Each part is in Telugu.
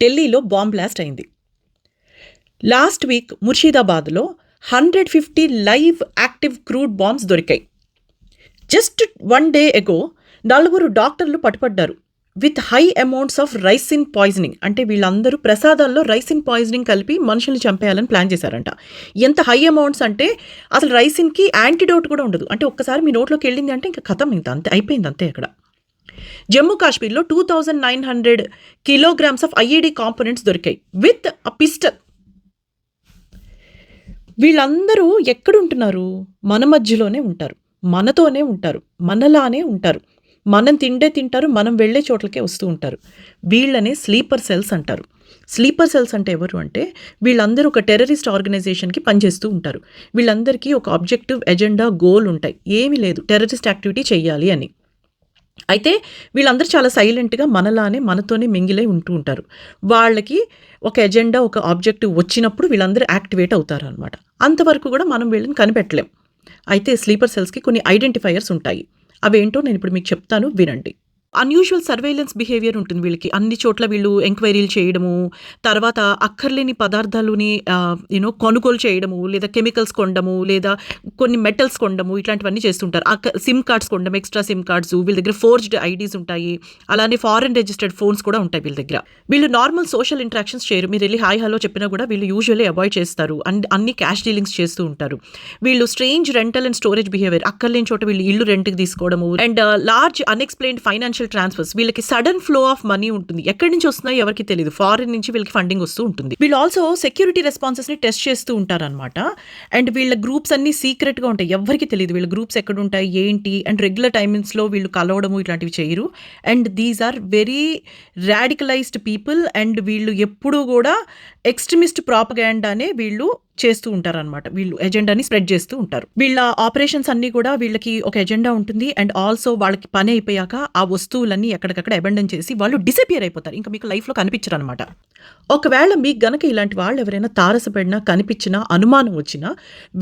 ఢిల్లీలో బాంబ్ బ్లాస్ట్ అయింది. లాస్ట్ వీక్ ముర్షిదాబాద్లో 150 లైవ్ యాక్టివ్ క్రూడ్ బాంబ్స్ దొరికాయి. జస్ట్ 1 day ago 4 డాక్టర్లు పట్టుపడ్డారు with high amounts of ricin poisoning. అంటే వీళ్ళందరూ ప్రసాదాల్లో రైసిన్ పాయిజనింగ్ కలిపి మనుషుల్ని చంపేయాలని ప్లాన్ చేశారంట. ఎంత హై అమౌంట్స్ అంటే అసలు రైసిన్కి యాంటీడోట్ కూడా ఉండదు. అంటే ఒక్కసారి మీ నోట్లోకి వెళ్ళింది అంటే ఇంకా కథం, ఇంత అంతే అయిపోయింది అంతే. అక్కడ జమ్మూ కాశ్మీర్లో 2900 kilograms ఆఫ్ ఐఈడి కాంపోనెంట్స్ దొరికాయి విత్ అ పిస్టల్. వీళ్ళందరూ ఎక్కడుంటున్నారు? మన మధ్యలోనే ఉంటారు, మనతోనే ఉంటారు, మనలానే ఉంటారు, మనం తింటారు, మనం వెళ్ళే చోట్లకే వస్తూ ఉంటారు. వీళ్ళనే స్లీపర్ సెల్స్ అంటారు. స్లీపర్ సెల్స్ అంటే ఎవరు అంటే వీళ్ళందరూ ఒక టెర్రరిస్ట్ ఆర్గనైజేషన్కి పనిచేస్తూ ఉంటారు. వీళ్ళందరికీ ఒక ఆబ్జెక్టివ్, ఎజెండా, గోల్ ఉంటాయి. ఏమీ లేదు టెర్రరిస్ట్ యాక్టివిటీ చెయ్యాలి అని. అయితే వీళ్ళందరూ చాలా సైలెంట్గా మనలానే మనతోనే మింగిలై ఉంటూ ఉంటారు. వాళ్ళకి ఒక ఎజెండా, ఒక ఆబ్జెక్టివ్ వచ్చినప్పుడు వీళ్ళందరూ యాక్టివేట్ అవుతారు అనమాట. అంతవరకు కూడా మనం వీళ్ళని కనిపెట్టలేం. అయితే స్లీపర్ సెల్స్కి కొన్ని ఐడెంటిఫైయర్స్ ఉంటాయి. అవేంటో నేను ఇప్పుడు మీకు చెప్తాను, వినండి. అన్యూజువల్ సర్వేలెన్స్ బిహేవియర్ ఉంటుంది వీళ్ళకి. అన్ని చోట్ల వీళ్ళు ఎంక్వైరీలు చేయడము, తర్వాత అక్కర్లేని పదార్థాలని కొనుగోలు చేయడము, లేదా కెమికల్స్ కొనడము, లేదా కొన్ని మెటల్స్ కొనడము, ఇట్లాంటివన్నీ చేస్తుంటారు. సిమ్ కార్డ్స్ కొనడం, ఎక్స్ట్రా సిమ్ కార్డ్స్, వీళ్ళ దగ్గర ఫోర్జ్డ్ ఐడీస్ ఉంటాయి. అలానే ఫారెన్ రిజిస్టర్డ్ ఫోన్స్ కూడా ఉంటాయి వీళ్ళ దగ్గర. వీళ్ళు నార్మల్ సోషల్ ఇంటరాక్షన్స్ చేయరు. మీరు వెళ్ళి హాయ్ హలో చెప్పినా కూడా వీళ్ళు యూజువల్లీ అవాయిడ్ చేస్తారు. అన్ని క్యాష్ డీలింగ్స్ చేస్తూ ఉంటారు. వీళ్ళు strange rental and storage behaviour, అక్కర్లేని చోట వీళ్ళు ఇల్లు రెంట్కి తీసుకోవడము, and large unexplained financial transfers. వీళ్ళకి సడన్ ఫ్లో ఆఫ్ మనీ ఉంటుంది. ఎక్కడి నుంచి వస్తున్నాయో ఎవరికి తెలియదు. ఫారిన్ నుంచి వీళ్ళకి ఫండింగ్ వస్తూ ఉంటుంది. వీళ్ళు ఆల్సో సెక్యూరిటీ రెస్పాన్సెస్ ని టెస్ట్ చేస్తూ ఉంటారనమాట. అండ్ వీళ్ళ గ్రూప్స్ అన్ని సీక్రెట్ గా ఉంటాయి, ఎవరికి తెలియదు వీళ్ళ గ్రూప్స్ ఎక్కడ ఉంటాయి ఏంటి. అండ్ రెగ్యులర్ టైమింగ్స్ లో వీళ్ళు కలవడము ఇట్లాంటివి చేయరు. And these are very radicalised people. And వీళ్ళు ఎప్పుడూ కూడా ఎక్స్ట్రీమిస్ట్ ప్రాపగాండానే వీళ్ళు చేస్తూ ఉంటారనమాట. వీళ్ళు ఎజెండాని స్ప్రెడ్ చేస్తూ ఉంటారు. వీళ్ళ ఆపరేషన్స్ అన్ని కూడా వీళ్ళకి ఒక ఎజెండా ఉంటుంది. అండ్ ఆల్సో వాళ్ళకి పని అయిపోయాక ఆ వస్తువులన్నీ ఎక్కడికక్కడ అబండన్ చేసి వాళ్ళు డిసపియర్ అయిపోతారు. ఇంకా మీకు లైఫ్లో కనిపించరు అనమాట. ఒకవేళ మీకు గనక ఇలాంటి వాళ్ళు ఎవరైనా తారసపడినా, కనిపించినా, అనుమానం వచ్చినా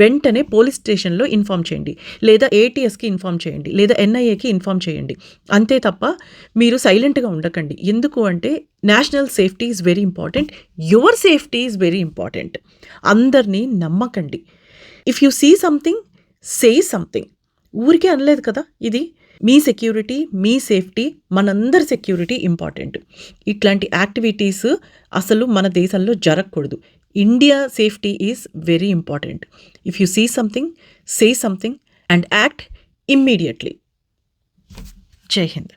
వెంటనే పోలీస్ స్టేషన్లో ఇన్ఫామ్ చేయండి, లేదా ఏటీఎస్కి ఇన్ఫామ్ చేయండి, లేదా ఎన్ఐఏకి ఇన్ఫామ్ చేయండి. అంతే తప్ప మీరు సైలెంట్గా ఉండకండి. ఎందుకు అంటే national safety is very important. Your safety is very important. అందరినీ నమ్మకండి. If you see something, say something. ఊరికే అనలేదు కదా ఇది. మీ సెక్యూరిటీ, మీ సేఫ్టీ, మనందరి సెక్యూరిటీ ఇంపార్టెంట్. ఇట్లాంటి యాక్టివిటీస్ అసలు మన దేశంలో జరగకూడదు. India safety is very important. If you see something, say something and act immediately. Jai Hind.